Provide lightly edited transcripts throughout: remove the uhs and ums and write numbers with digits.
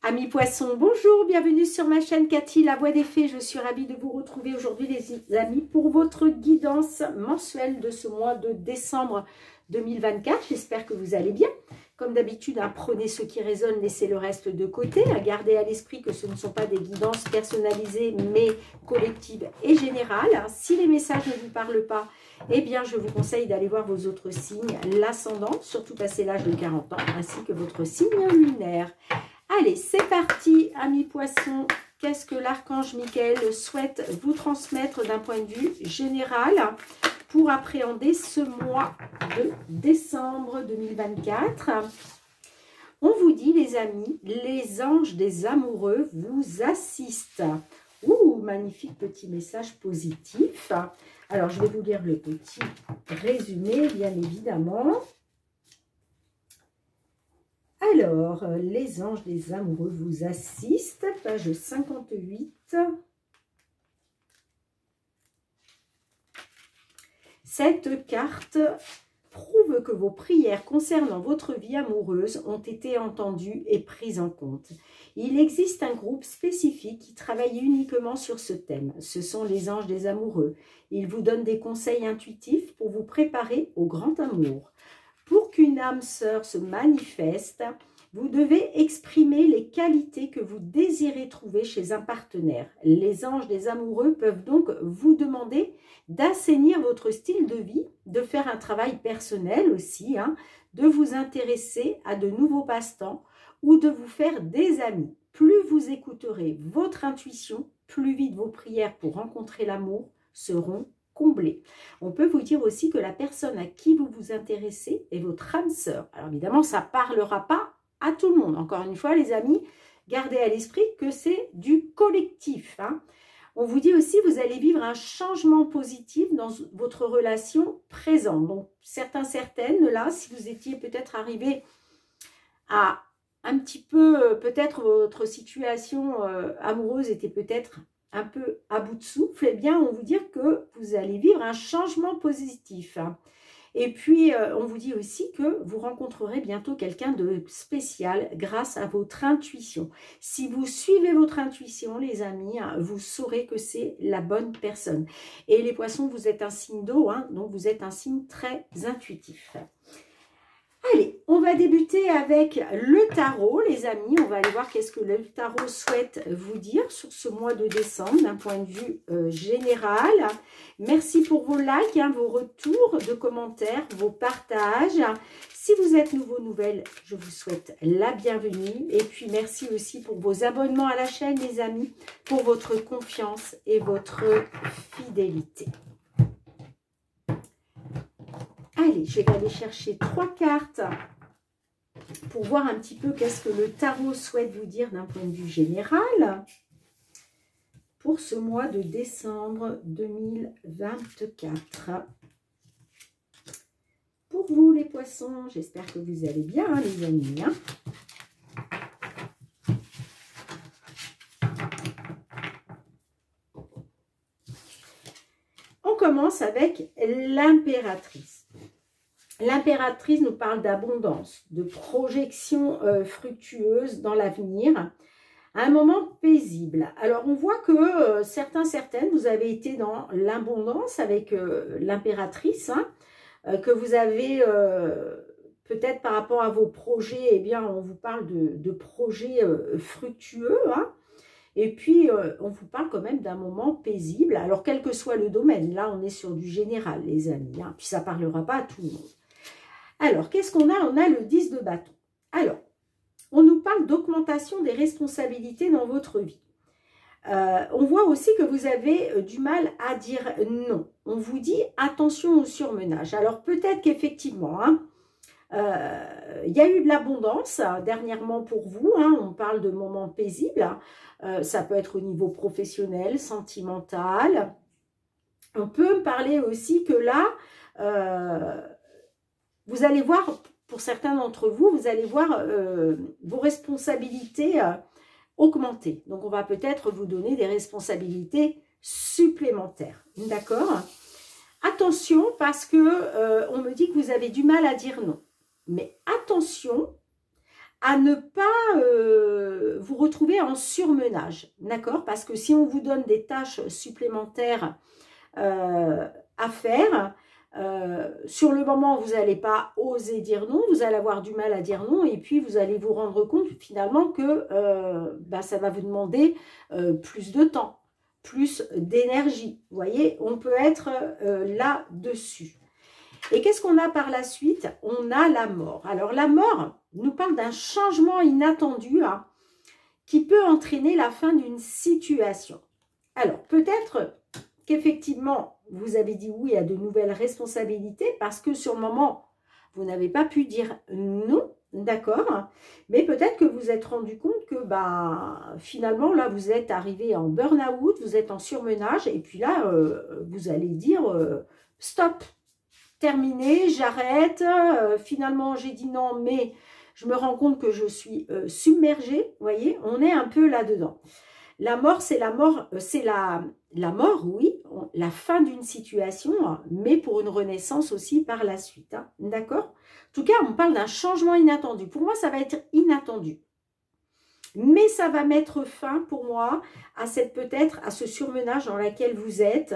Amis poissons, bonjour, bienvenue sur ma chaîne Cathy, la voix des fées. Je suis ravie de vous retrouver aujourd'hui les amis pour votre guidance mensuelle de ce mois de décembre 2024. J'espère que vous allez bien. Comme d'habitude, prenez ce qui résonne, laissez le reste de côté. Gardez à l'esprit que ce ne sont pas des guidances personnalisées mais collectives et générales. Si les messages ne vous parlent pas, eh bien je vous conseille d'aller voir vos autres signes, l'ascendant, surtout passé l'âge de 40 ans, ainsi que votre signe lunaire. Allez, c'est parti, amis poissons. Qu'est-ce que l'archange Michael souhaite vous transmettre d'un point de vue général pour appréhender ce mois de décembre 2024? On vous dit, les amis, les anges des amoureux vous assistent. Ouh, magnifique petit message positif. Alors, je vais vous lire le petit résumé, bien évidemment. Alors, les anges des amoureux vous assistent, page 58. Cette carte prouve que vos prières concernant votre vie amoureuse ont été entendues et prises en compte. Il existe un groupe spécifique qui travaille uniquement sur ce thème. Ce sont les anges des amoureux. Ils vous donnent des conseils intuitifs pour vous préparer au grand amour. Pour qu'une âme sœur se manifeste, vous devez exprimer les qualités que vous désirez trouver chez un partenaire. Les anges des amoureux peuvent donc vous demander d'assainir votre style de vie, de faire un travail personnel aussi, de vous intéresser à de nouveaux passe-temps ou de vous faire des amis. Plus vous écouterez votre intuition, plus vite vos prières pour rencontrer l'amour seront comblé. On peut vous dire aussi que la personne à qui vous vous intéressez est votre âme sœur. Alors évidemment, ça ne parlera pas à tout le monde. Encore une fois, les amis, gardez à l'esprit que c'est du collectif. On vous dit aussi que vous allez vivre un changement positif dans votre relation présente. Donc, certaines, là, si vous étiez peut-être arrivé à un petit peu, peut-être votre situation amoureuse était peut-être un peu à bout de souffle, eh bien, on vous dit que vous allez vivre un changement positif. Et puis, on vous dit aussi que vous rencontrerez bientôt quelqu'un de spécial grâce à votre intuition. Si vous suivez votre intuition, les amis, vous saurez que c'est la bonne personne. Et les poissons, vous êtes un signe d'eau, donc vous êtes un signe très intuitif. Allez, on va débuter avec le tarot, les amis. On va aller voir qu'est-ce que le tarot souhaite vous dire sur ce mois de décembre d'un point de vue général. Merci pour vos likes, vos retours de commentaires, vos partages. Si vous êtes nouveau, nouvelle, je vous souhaite la bienvenue. Et puis, merci aussi pour vos abonnements à la chaîne, les amis, pour votre confiance et votre fidélité. Allez, je vais aller chercher 3 cartes pour voir un petit peu qu'est-ce que le tarot souhaite vous dire d'un point de vue général pour ce mois de décembre 2024. Pour vous les poissons, j'espère que vous allez bien, les amis. On commence avec l'impératrice. L'impératrice nous parle d'abondance, de projection fructueuse dans l'avenir, un moment paisible. Alors, on voit que certaines, vous avez été dans l'abondance avec l'impératrice, que vous avez peut-être par rapport à vos projets, eh bien, on vous parle de projets fructueux, Et puis, on vous parle quand même d'un moment paisible. Alors, quel que soit le domaine, là, on est sur du général, les amis. Puis, ça ne parlera pas à tout le monde. Alors, qu'est-ce qu'on a? On a le 10 de bâton. Alors, on nous parle d'augmentation des responsabilités dans votre vie. On voit aussi que vous avez du mal à dire non. On vous dit attention au surmenage. Alors, peut-être qu'effectivement, il y a eu de l'abondance dernièrement pour vous. On parle de moments paisibles. Ça peut être au niveau professionnel, sentimental. On peut parler aussi que là, vous allez voir, pour certains d'entre vous, vous allez voir vos responsabilités augmenter. Donc, on va peut-être vous donner des responsabilités supplémentaires. D'accord? Attention, parce que on me dit que vous avez du mal à dire non. Mais attention à ne pas vous retrouver en surmenage, d'accord? Parce que si on vous donne des tâches supplémentaires à faire, sur le moment, vous n'allez pas oser dire non, vous allez avoir du mal à dire non, et puis vous allez vous rendre compte finalement que ça va vous demander plus de temps, plus d'énergie. Vous voyez, on peut être là-dessus. Et qu'est-ce qu'on a par la suite? On a la mort. Alors la mort nous parle d'un changement inattendu hein, qui peut entraîner la fin d'une situation. Alors peut-être qu'effectivement, vous avez dit oui à de nouvelles responsabilités parce que sur le moment, vous n'avez pas pu dire non, d'accord? Mais peut-être que vous vous êtes rendu compte que finalement, là, vous êtes arrivé en burn-out, vous êtes en surmenage et puis là, vous allez dire stop, terminé, j'arrête. Finalement, j'ai dit non, mais je me rends compte que je suis submergée. Vous voyez, on est un peu là-dedans. La mort, c'est la mort, la mort, oui, la fin d'une situation, mais pour une renaissance aussi par la suite. Hein, d'accord? En tout cas, on parle d'un changement inattendu. Pour moi, ça va être inattendu. Mais ça va mettre fin, pour moi, à peut-être à ce surmenage dans lequel vous êtes,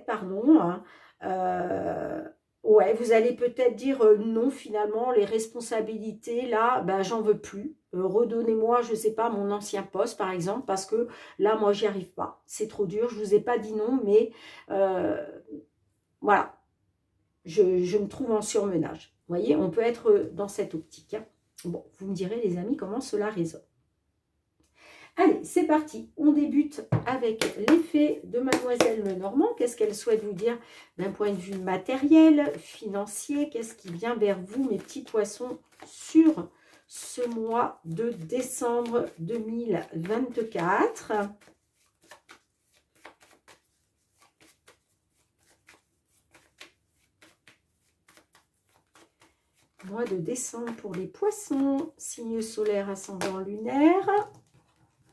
pardon. Ouais, vous allez peut-être dire non, finalement, les responsabilités, là, j'en veux plus. Redonnez-moi, je ne sais pas, mon ancien poste, par exemple, parce que là, moi, j'y arrive pas. C'est trop dur, je ne vous ai pas dit non, mais voilà, je me trouve en surmenage. Vous voyez, on peut être dans cette optique. Hein. Bon, vous me direz, les amis, comment cela résonne. Allez, c'est parti. On débute avec l'effet de Mademoiselle Lenormand. Qu'est-ce qu'elle souhaite vous dire d'un point de vue matériel, financier? Qu'est-ce qui vient vers vous, mes petits poissons, sur ce mois de décembre 2024 ? Mois de décembre pour les poissons, signe solaire, ascendant lunaire.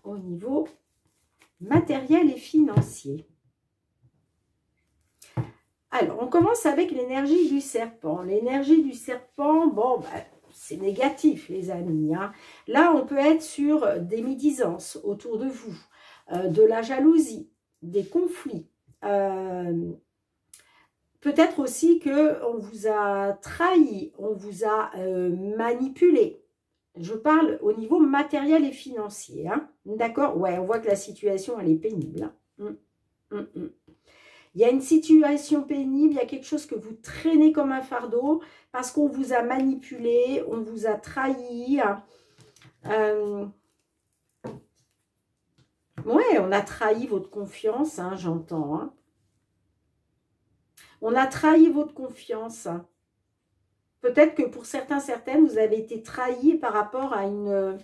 Au niveau matériel et financier. Alors, on commence avec l'énergie du serpent. L'énergie du serpent, bon, c'est négatif, les amis. Hein. Là, on peut être sur des médisances autour de vous, de la jalousie, des conflits. Peut-être aussi qu'on vous a trahi, on vous a manipulé. Je parle au niveau matériel et financier. Hein. D'accord? Ouais, on voit que la situation, elle est pénible. Hein. Il y a une situation pénible, il y a quelque chose que vous traînez comme un fardeau parce qu'on vous a manipulé, on vous a trahi. Ouais, on a trahi votre confiance, hein, j'entends. Hein. On a trahi votre confiance. Peut-être que pour certaines, vous avez été trahi par rapport à une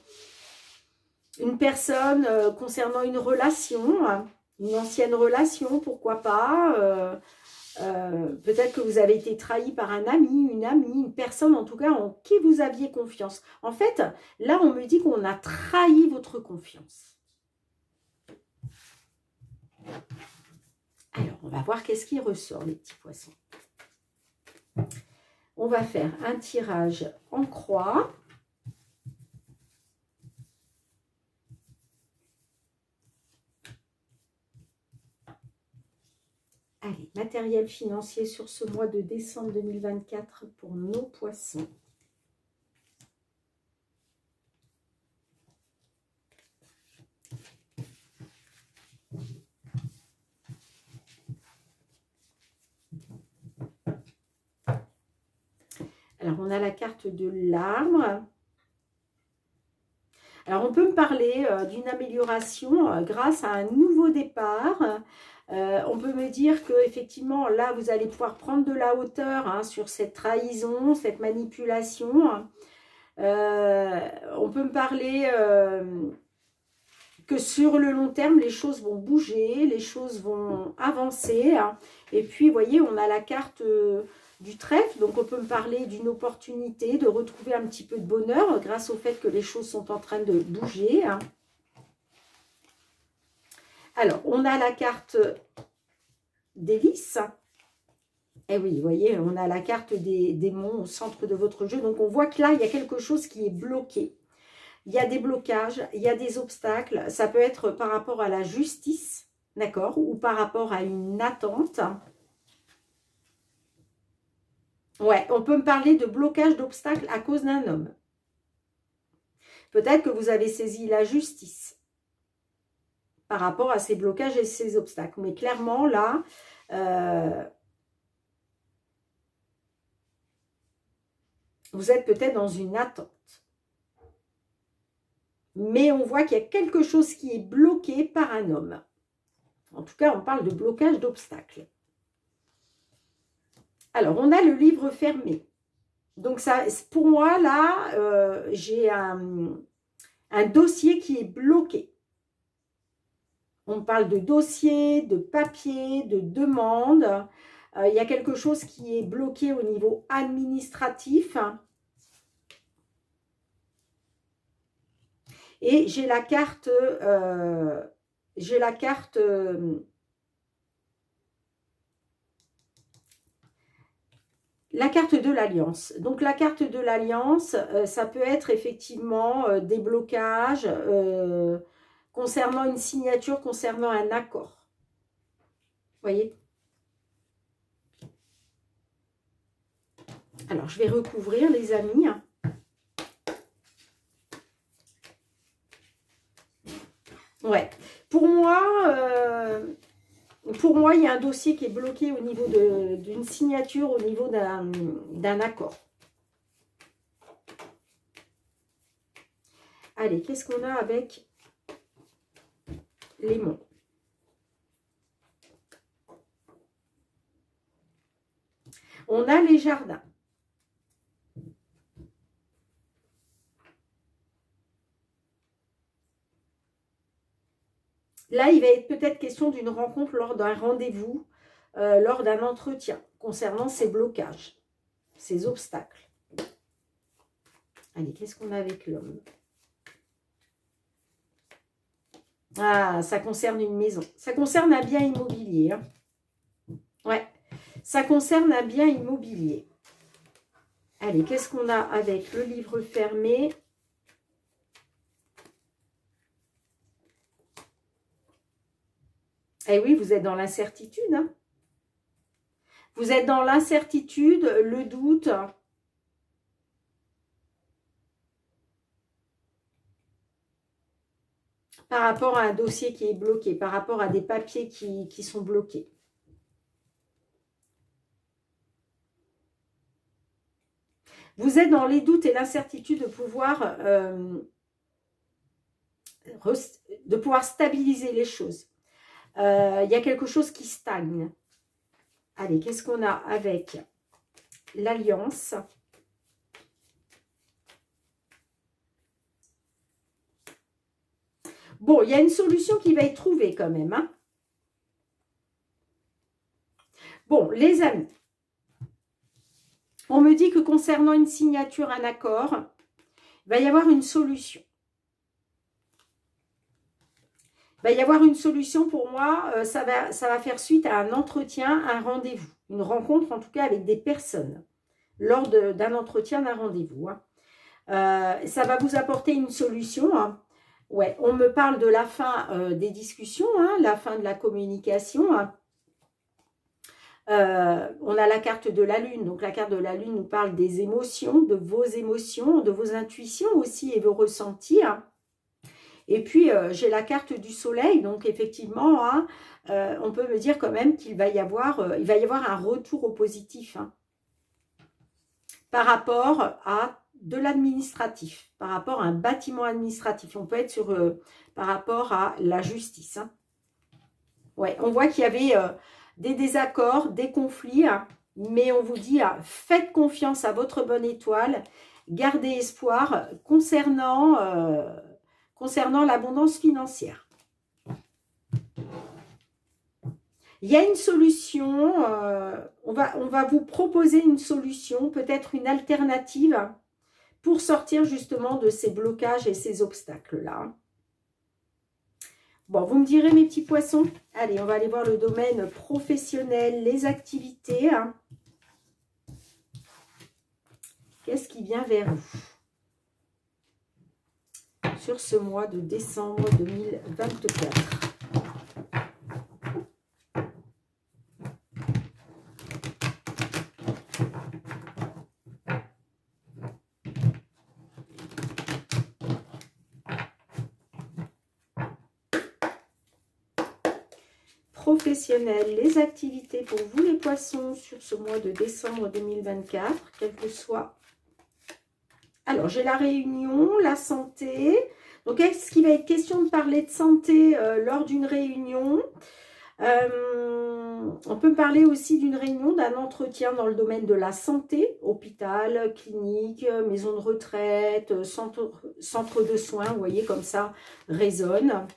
personne concernant une relation, une ancienne relation, pourquoi pas. Peut-être que vous avez été trahi par un ami, une personne en tout cas en qui vous aviez confiance. En fait, là, on me dit qu'on a trahi votre confiance. Alors, on va voir qu'est-ce qui ressort, les petits poissons. On va faire un tirage en croix. Allez, matériel financier sur ce mois de décembre 2024 pour nos poissons. Alors, on a la carte de l'arbre. Alors, on peut me parler d'une amélioration grâce à un nouveau départ. On peut me dire qu'effectivement, là, vous allez pouvoir prendre de la hauteur hein, sur cette trahison, cette manipulation. On peut me parler que sur le long terme, les choses vont bouger, les choses vont avancer. Hein. Et puis, vous voyez, on a la carte du trèfle, donc on peut me parler d'une opportunité de retrouver un petit peu de bonheur grâce au fait que les choses sont en train de bouger. Hein. Alors, on a la carte des lys. Et oui, vous voyez, on a la carte des démons au centre de votre jeu. Donc, on voit que là, il y a quelque chose qui est bloqué. Il y a des blocages, il y a des obstacles. Ça peut être par rapport à la justice, d'accord, ou par rapport à une attente. Ouais, on peut me parler de blocage d'obstacles à cause d'un homme. Peut-être que vous avez saisi la justice par rapport à ces blocages et ces obstacles. Mais clairement, là, vous êtes peut-être dans une attente. Mais on voit qu'il y a quelque chose qui est bloqué par un homme. En tout cas, on parle de blocage d'obstacles. Alors, on a le livre fermé. Donc, ça, pour moi, là, j'ai un dossier qui est bloqué. On parle de dossier, de papier, de demande. Il y a quelque chose qui est bloqué au niveau administratif. Et j'ai la carte, la carte de l'Alliance. Donc, la carte de l'Alliance, ça peut être effectivement des blocages concernant une signature, concernant un accord. Vous voyez? Alors, je vais recouvrir, les amis. Ouais. Pour moi, il y a un dossier qui est bloqué au niveau d'une signature, au niveau d'un accord. Allez, qu'est-ce qu'on a avec les monts? On a les jardins. Là, il va être peut-être question d'une rencontre lors d'un rendez-vous, lors d'un entretien, concernant ces blocages, ces obstacles. Allez, qu'est-ce qu'on a avec l'homme? Ah, ça concerne une maison. Ça concerne un bien immobilier. Hein. Ouais, ça concerne un bien immobilier. Allez, qu'est-ce qu'on a avec le livre fermé? Eh oui, vous êtes dans l'incertitude. Hein. Vous êtes dans l'incertitude, le doute. Par rapport à un dossier qui est bloqué, par rapport à des papiers qui sont bloqués. Vous êtes dans les doutes et l'incertitude de pouvoir stabiliser les choses. Il y a quelque chose qui stagne. Allez, qu'est-ce qu'on a avec l'Alliance? Bon, il y a une solution qui va être trouvée quand même. Hein. Bon, les amis, on me dit que concernant une signature, un accord, il va y avoir une solution. Il va y avoir une solution pour moi, ça va faire suite à un entretien, un rendez-vous. Une rencontre en tout cas avec des personnes lors d'un entretien, d'un rendez-vous. Hein. Ça va vous apporter une solution. Hein. Ouais, on me parle de la fin des discussions, hein, la fin de la communication. Hein. On a la carte de la Lune. Donc, la carte de la Lune nous parle des émotions, de vos intuitions aussi et vos ressentis. Hein. Et puis, j'ai la carte du soleil. Donc, effectivement, hein, on peut me dire quand même qu'il va y avoir un retour au positif. Hein, par rapport à de l'administratif, par rapport à un bâtiment administratif. On peut être sur par rapport à la justice. Hein. Ouais, on voit qu'il y avait des désaccords, des conflits, hein, mais on vous dit, faites confiance à votre bonne étoile, gardez espoir concernant l'abondance financière. Il y a une solution, on va vous proposer une solution, peut-être une alternative pour sortir justement de ces blocages et ces obstacles-là. Bon, vous me direz mes petits poissons. Allez, on va aller voir le domaine professionnel, les activités. Hein. Qu'est-ce qui vient vers vous sur ce mois de décembre 2024? Professionnel, les activités pour vous les poissons sur ce mois de décembre 2024, quel que soit. Alors, j'ai la réunion, la santé. Donc, est-ce qu'il va être question de parler de santé lors d'une réunion? On peut parler aussi d'une réunion, d'un entretien dans le domaine de la santé, hôpital, clinique, maison de retraite, centre de soins, vous voyez, comme ça résonne.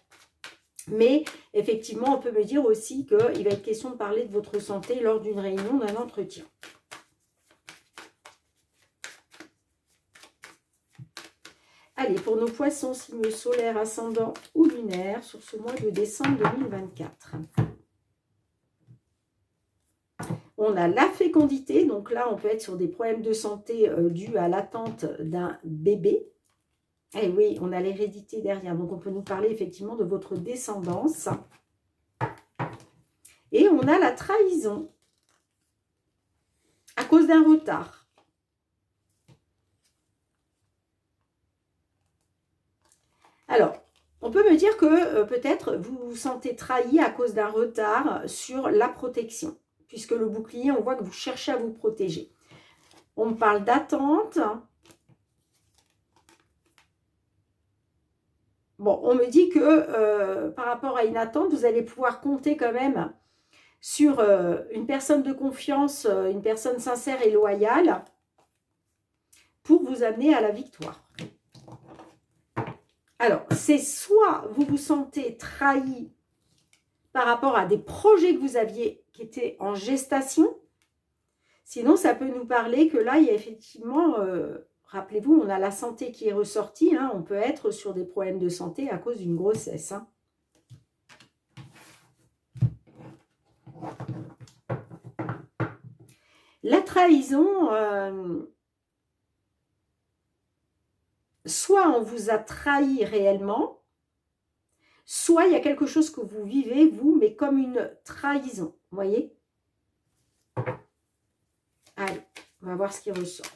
Mais effectivement, on peut me dire aussi qu'il va être question de parler de votre santé lors d'une réunion, d'un entretien. Allez, pour nos poissons, signes solaires, ascendants ou lunaires, sur ce mois de décembre 2024. On a la fécondité, donc là, on peut être sur des problèmes de santé dus à l'attente d'un bébé. Eh oui, on a l'hérédité derrière, donc on peut nous parler effectivement de votre descendance. Et on a la trahison à cause d'un retard. Alors, on peut me dire que peut-être vous vous sentez trahi à cause d'un retard sur la protection. Puisque le bouclier, on voit que vous cherchez à vous protéger. On me parle d'attente. Bon, on me dit que par rapport à une attente, vous allez pouvoir compter quand même sur une personne de confiance, une personne sincère et loyale pour vous amener à la victoire. Alors, c'est soit vous vous sentez trahi par rapport à des projets que vous aviez qui étaient en gestation. Sinon, ça peut nous parler que là, il y a effectivement... rappelez-vous, on a la santé qui est ressortie. Hein, on peut être sur des problèmes de santé à cause d'une grossesse. Hein. La trahison, soit on vous a trahi réellement, soit il y a quelque chose que vous vivez, vous, mais comme une trahison. Vous voyez? Allez, on va voir ce qui ressort.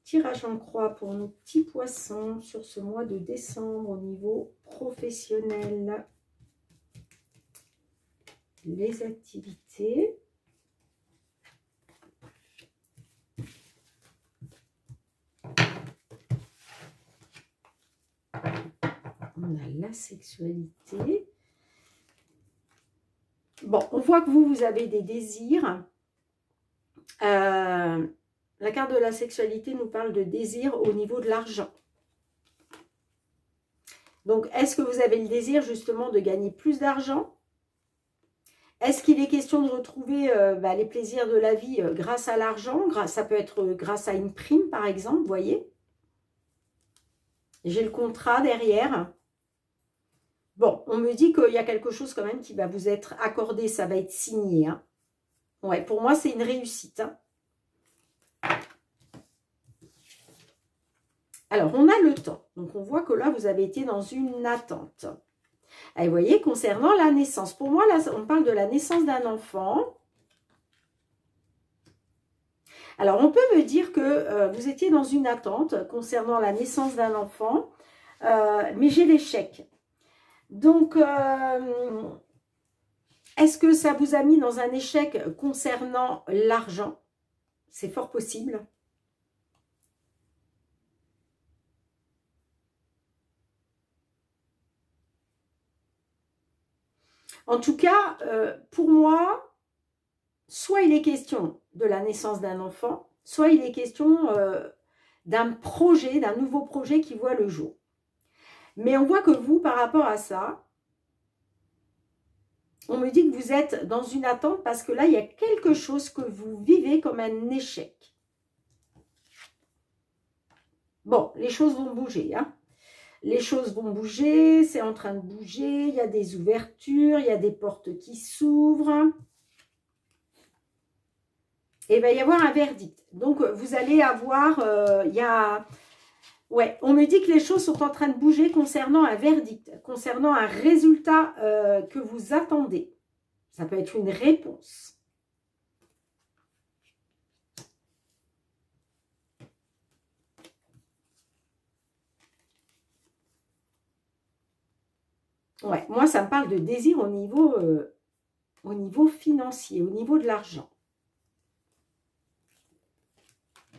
Tirage en croix pour nos petits poissons sur ce mois de décembre au niveau professionnel. Les activités. On a la sexualité. Bon, on voit que vous avez des désirs. La carte de la sexualité nous parle de désir au niveau de l'argent. Donc, est-ce que vous avez le désir justement de gagner plus d'argent? Est-ce qu'il est question de retrouver les plaisirs de la vie grâce à l'argent? Ça peut être grâce à une prime, par exemple, vous voyez? J'ai le contrat derrière. Bon, on me dit qu'il y a quelque chose quand même qui va vous être accordé, ça va être signé. Hein. Ouais, pour moi, c'est une réussite. Hein. Alors, on a le temps. Donc, on voit que là, vous avez été dans une attente. Et vous voyez, concernant la naissance. Pour moi, là, on parle de la naissance d'un enfant. Alors, on peut me dire que vous étiez dans une attente concernant la naissance d'un enfant. Mais j'ai l'échec. Donc, est-ce que ça vous a mis dans un échec concernant l'argent? C'est fort possible. En tout cas, pour moi, soit il est question de la naissance d'un enfant, soit il est question d'un projet, d'un nouveau projet qui voit le jour. Mais on voit que vous, par rapport à ça, On me dit que vous êtes dans une attente parce que là, il y a quelque chose que vous vivez comme un échec. Bon, les choses vont bouger, hein. Les choses vont bouger, c'est en train de bouger, il y a des ouvertures, il y a des portes qui s'ouvrent. Et il va y avoir un verdict. Donc, vous allez avoir, ouais, on me dit que les choses sont en train de bouger concernant un verdict, concernant un résultat que vous attendez. Ça peut être une réponse. Ouais, moi, ça me parle de désir au niveau financier, au niveau de l'argent.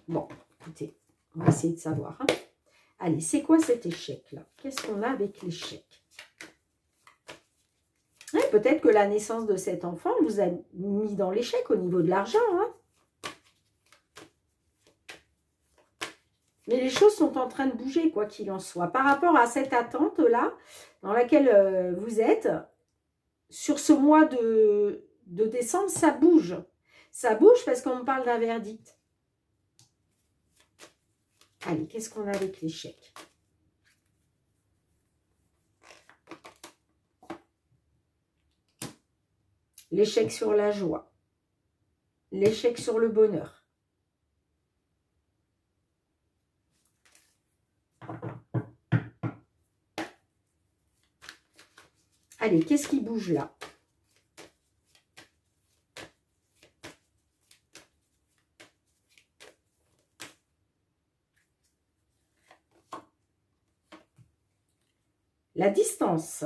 Bon, écoutez, on va essayer de savoir. Hein. Allez, c'est quoi cet échec-là? Qu'est-ce qu'on a avec l'échec? Ouais, peut-être que la naissance de cet enfant vous a mis dans l'échec au niveau de l'argent. Hein. Mais les choses sont en train de bouger, quoi qu'il en soit. Par rapport à cette attente-là, dans laquelle vous êtes, sur ce mois de décembre, ça bouge. Ça bouge parce qu'on me parle d'un verdict. Allez, qu'est-ce qu'on a avec l'échec? L'échec sur la joie. L'échec sur le bonheur. Allez, qu'est-ce qui bouge là? La distance.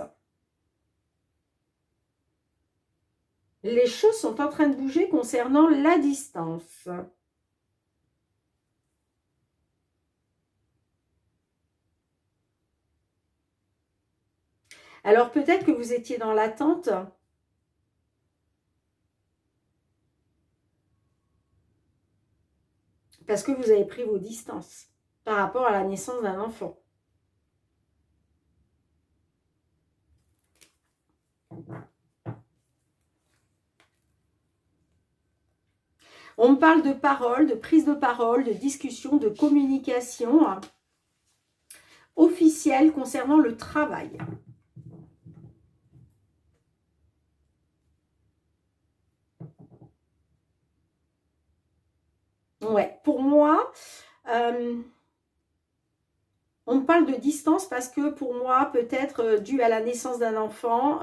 Les choses sont en train de bouger concernant la distance. Alors peut-être que vous étiez dans l'attente parce que vous avez pris vos distances par rapport à la naissance d'un enfant. On me parle de parole, de prise de parole, de discussion, de communication officielle concernant le travail. Ouais, pour moi, on me parle de distance parce que pour moi, peut-être dû à la naissance d'un enfant,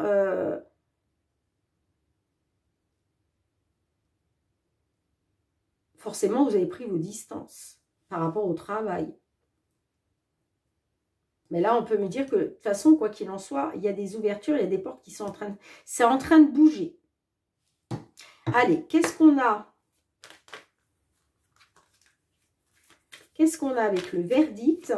forcément, vous avez pris vos distances par rapport au travail. Mais là, on peut me dire que, de toute façon, quoi qu'il en soit, il y a des ouvertures, il y a des portes qui sont en train de... C'est en train de bouger. Allez, qu'est-ce qu'on a? Qu'est-ce qu'on a avec le verdict?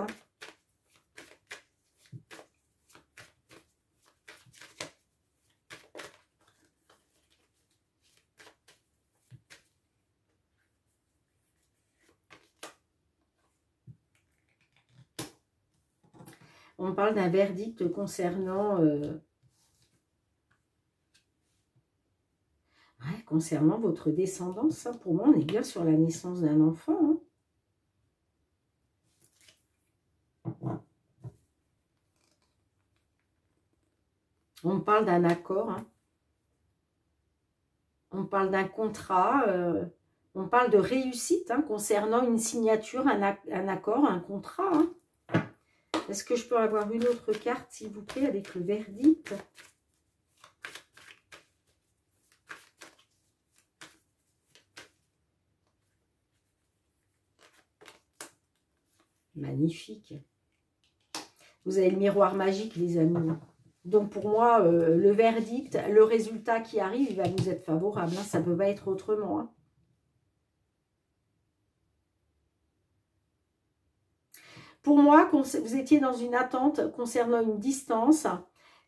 On parle d'un verdict concernant... concernant votre descendance. Hein. Pour moi, on est bien sur la naissance d'un enfant. Hein. On parle d'un accord. Hein. On parle d'un contrat. On parle de réussite hein, concernant une signature, un accord, un contrat. Hein. Est-ce que je peux avoir une autre carte, s'il vous plaît, avec le verdict? Magnifique. Vous avez le miroir magique, les amis. Donc, pour moi, le verdict, le résultat qui arrive, il va vous être favorable. Hein. Ça ne peut pas être autrement. Hein. Pour moi, vous étiez dans une attente concernant une distance.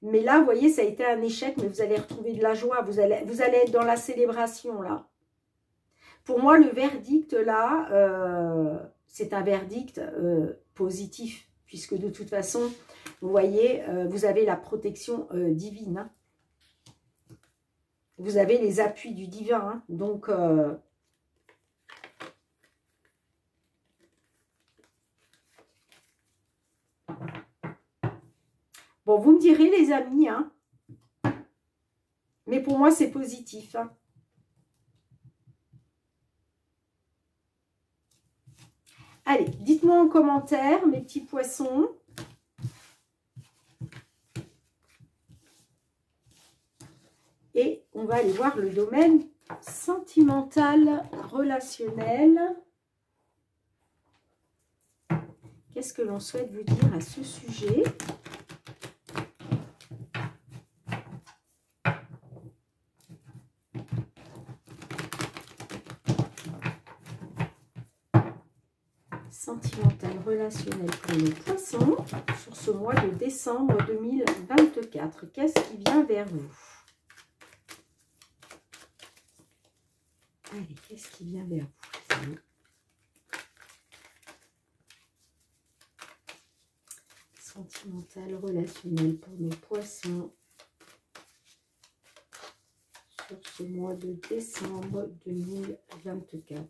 Mais là, vous voyez, ça a été un échec, mais vous allez retrouver de la joie. Vous allez être dans la célébration, là. Pour moi, le verdict, là, c'est un verdict positif. Puisque de toute façon, vous voyez, vous avez la protection divine. Hein. Vous avez les appuis du divin, hein. Donc, bon, vous me direz, les amis, hein. Mais pour moi, c'est positif, hein. Allez, dites-moi en commentaire, mes petits poissons. Et on va aller voir le domaine sentimental, relationnel. Qu'est-ce que l'on souhaite vous dire à ce sujet? Sentimental, relationnel pour les poissons sur ce mois de décembre 2024. Qu'est-ce qui vient vers vous? Allez, qu'est-ce qui vient vers vous? Sentimental, relationnel pour nos poissons sur ce mois de décembre 2024.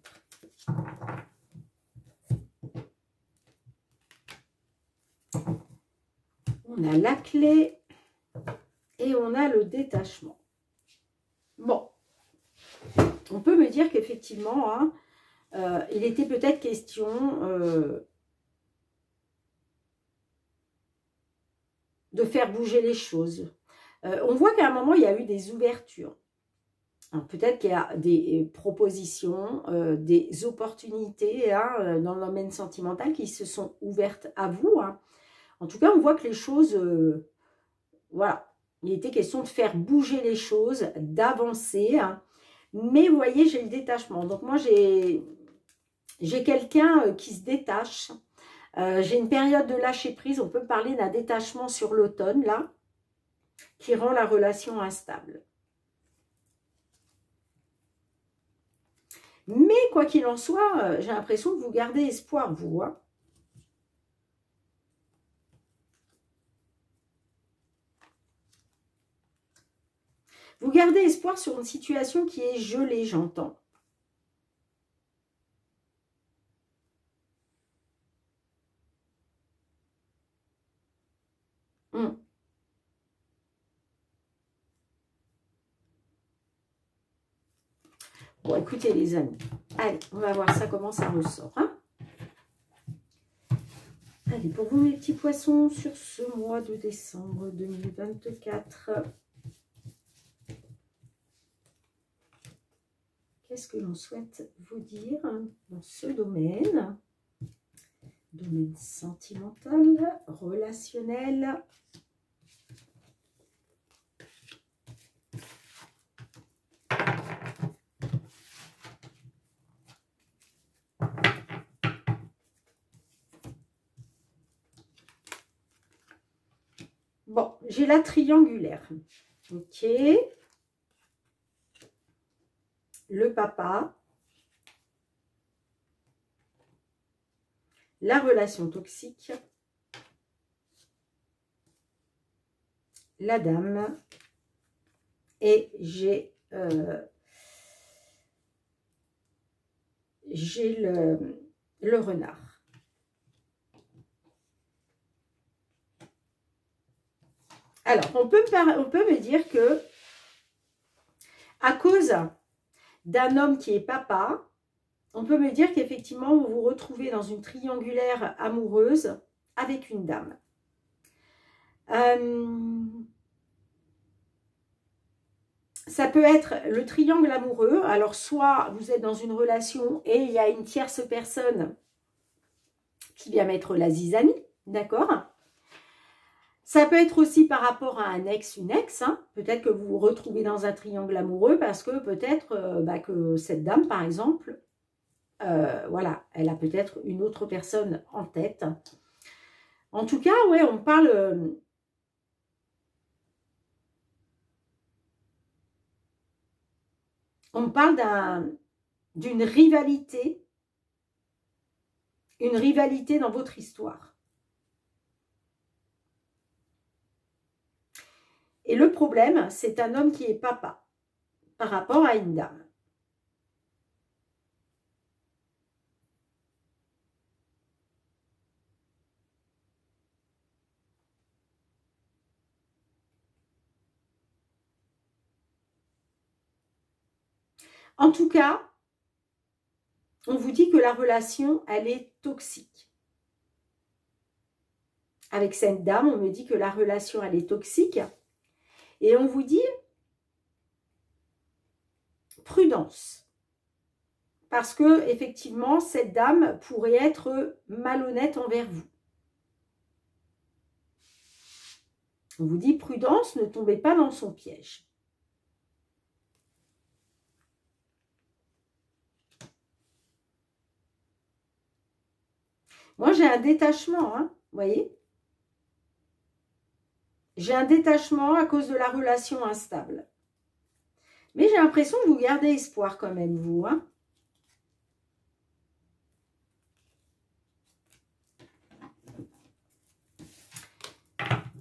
On a la clé et on a le détachement. Bon, on peut me dire qu'effectivement, hein, il était peut-être question de faire bouger les choses. On voit qu'à un moment, il y a eu des ouvertures. Peut-être qu'il y a des propositions, des opportunités, hein, dans le domaine sentimental qui se sont ouvertes à vous, hein. En tout cas, on voit que les choses, voilà, il était question de faire bouger les choses, d'avancer, hein. Mais vous voyez, j'ai le détachement. Donc moi, j'ai quelqu'un qui se détache. J'ai une période de lâcher prise. On peut parler d'un détachement sur l'automne, là, qui rend la relation instable. Mais quoi qu'il en soit, j'ai l'impression que vous gardez espoir, vous, hein. Vous gardez espoir sur une situation qui est gelée, j'entends. Bon, écoutez les amis, allez, on va voir ça, comment ça ressort, hein. Allez, pour vous mes petits poissons, sur ce mois de décembre 2024, qu'est-ce que l'on souhaite vous dire dans ce domaine? Domaine sentimental, relationnel. Bon, j'ai la triangulaire. Ok. Le papa. La relation toxique. La dame. Et j'ai le renard. Alors, on peut me dire que à cause d'un homme qui est papa, on peut me dire qu'effectivement, vous vous retrouvez dans une triangulaire amoureuse avec une dame. Ça peut être le triangle amoureux. Alors, soit vous êtes dans une relation et il y a une tierce personne qui vient mettre la zizanie, d'accord? Ça peut être aussi par rapport à un ex, une ex, hein. Peut-être que vous vous retrouvez dans un triangle amoureux parce que peut-être que cette dame, par exemple, voilà, elle a peut-être une autre personne en tête. En tout cas, ouais, on parle... on parle d'une rivalité, une rivalité dans votre histoire. Et le problème, c'est un homme qui est papa. par rapport à une dame. En tout cas, on vous dit que la relation, elle est toxique. Avec cette dame, on me dit que la relation, elle est toxique. Et on vous dit prudence. Parce que, effectivement, cette dame pourrait être malhonnête envers vous. On vous dit prudence, ne tombez pas dans son piège. Moi, j'ai un détachement, hein, vous voyez. J'ai un détachement à cause de la relation instable. Mais j'ai l'impression que vous gardez espoir quand même, vous. Hein.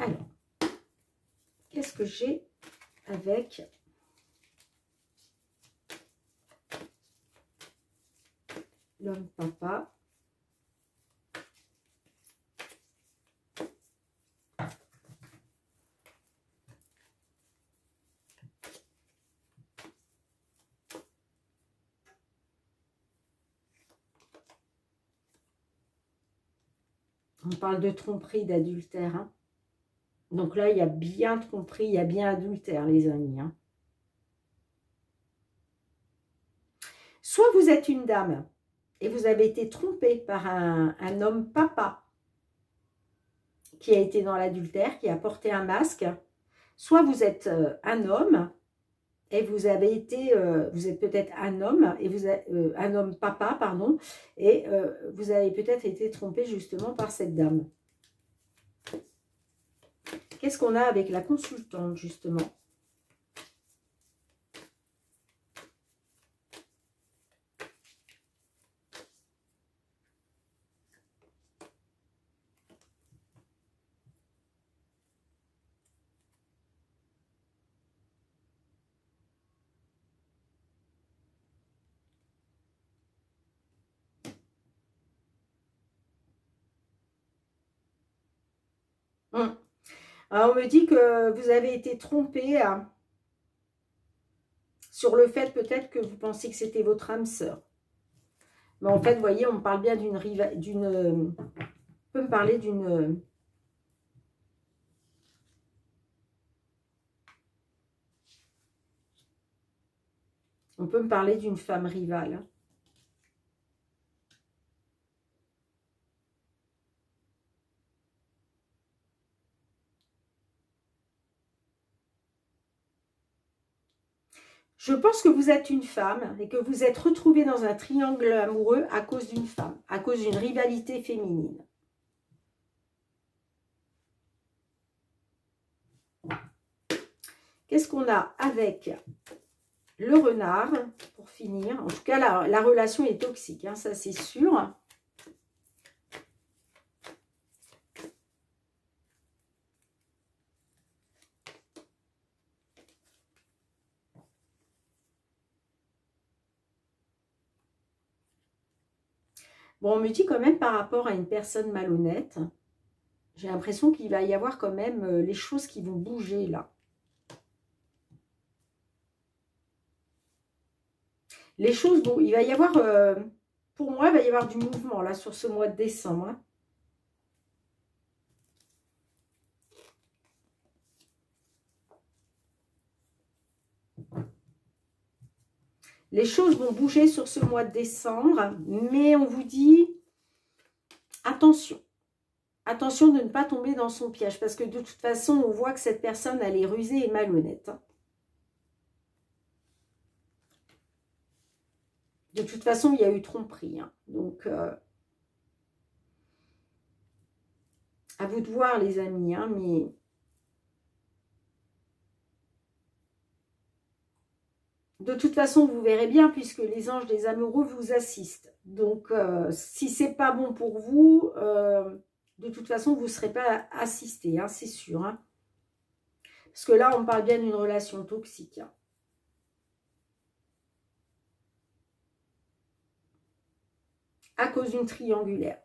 Alors, qu'est-ce que j'ai avec l'homme papa ? On parle de tromperie, d'adultère. Hein. Donc là, il y a bien tromperie, il y a bien adultère, les amis. Hein. Soit vous êtes une dame et vous avez été trompée par un homme papa qui a été dans l'adultère, qui a porté un masque. Soit vous êtes un homme et vous avez été, vous êtes peut-être un homme, et vous êtes, un homme papa, pardon, et vous avez peut-être été trompé justement par cette dame. Qu'est-ce qu'on a avec la consultante, justement? Alors, on me dit que vous avez été trompé sur le fait peut-être que vous pensiez que c'était votre âme sœur. Mais en fait, vous voyez, on me parle bien d'une on peut me parler d'une... On peut me parler d'une femme rivale. Je pense que vous êtes une femme et que vous êtes retrouvée dans un triangle amoureux à cause d'une femme, à cause d'une rivalité féminine. Qu'est-ce qu'on a avec le renard, pour finir? En tout cas, la relation est toxique, hein, ça c'est sûr. Bon, on me dit quand même par rapport à une personne malhonnête, j'ai l'impression qu'il va y avoir quand même les choses qui vont bouger là. Les choses, bon, il va y avoir, pour moi, il va y avoir du mouvement là sur ce mois de décembre. Hein. Les choses vont bouger sur ce mois de décembre, mais on vous dit, attention. Attention de ne pas tomber dans son piège, parce que de toute façon, on voit que cette personne, elle est rusée et malhonnête. Hein. De toute façon, il y a eu tromperie. Hein. Donc, à vous de voir, les amis, hein, mais... De toute façon, vous verrez bien, puisque les anges des amoureux vous assistent. Donc, si c'est pas bon pour vous, de toute façon, vous ne serez pas assisté, hein, c'est sûr. Hein. Parce que là, on parle bien d'une relation toxique. Hein. à cause d'une triangulaire.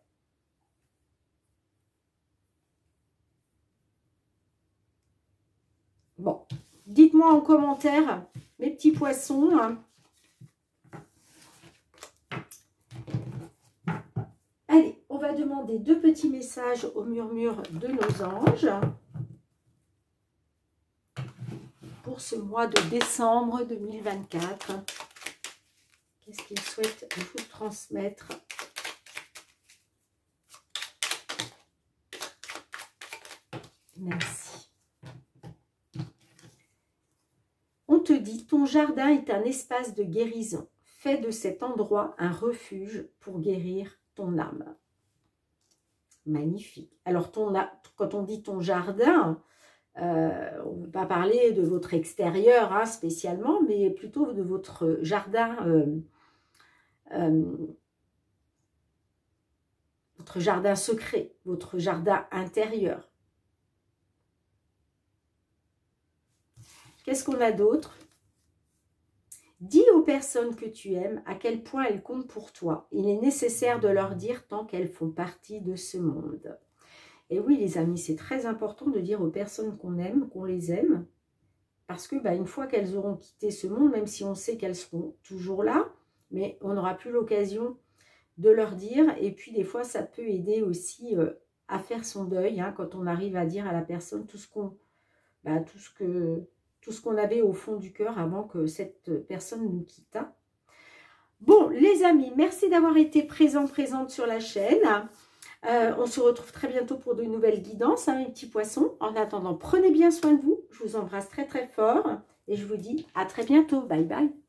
Bon, dites-moi en commentaire, mes petits poissons, hein. Allez, on va demander 2 petits messages au murmure de nos anges pour ce mois de décembre 2024. Qu'est-ce qu'ils souhaitent vous transmettre? Merci. On te dit, ton jardin est un espace de guérison. Fais de cet endroit un refuge pour guérir ton âme. Magnifique. Alors, quand on dit ton jardin, on ne veut pas parler de votre extérieur hein, spécialement, mais plutôt de votre jardin, secret, votre jardin intérieur. Qu'est-ce qu'on a d'autre? Dis aux personnes que tu aimes à quel point elles comptent pour toi. Il est nécessaire de leur dire tant qu'elles font partie de ce monde. Et oui, les amis, c'est très important de dire aux personnes qu'on aime, qu'on les aime. Parce que une fois qu'elles auront quitté ce monde, même si on sait qu'elles seront toujours là, mais on n'aura plus l'occasion de leur dire. Et puis, des fois, ça peut aider aussi à faire son deuil, hein, quand on arrive à dire à la personne tout ce qu'on avait au fond du cœur avant que cette personne nous quitte. Bon, les amis, merci d'avoir été présente sur la chaîne. On se retrouve très bientôt pour de nouvelles guidances, hein, mes petits poissons. En attendant, prenez bien soin de vous. Je vous embrasse très très fort et je vous dis à très bientôt. Bye bye.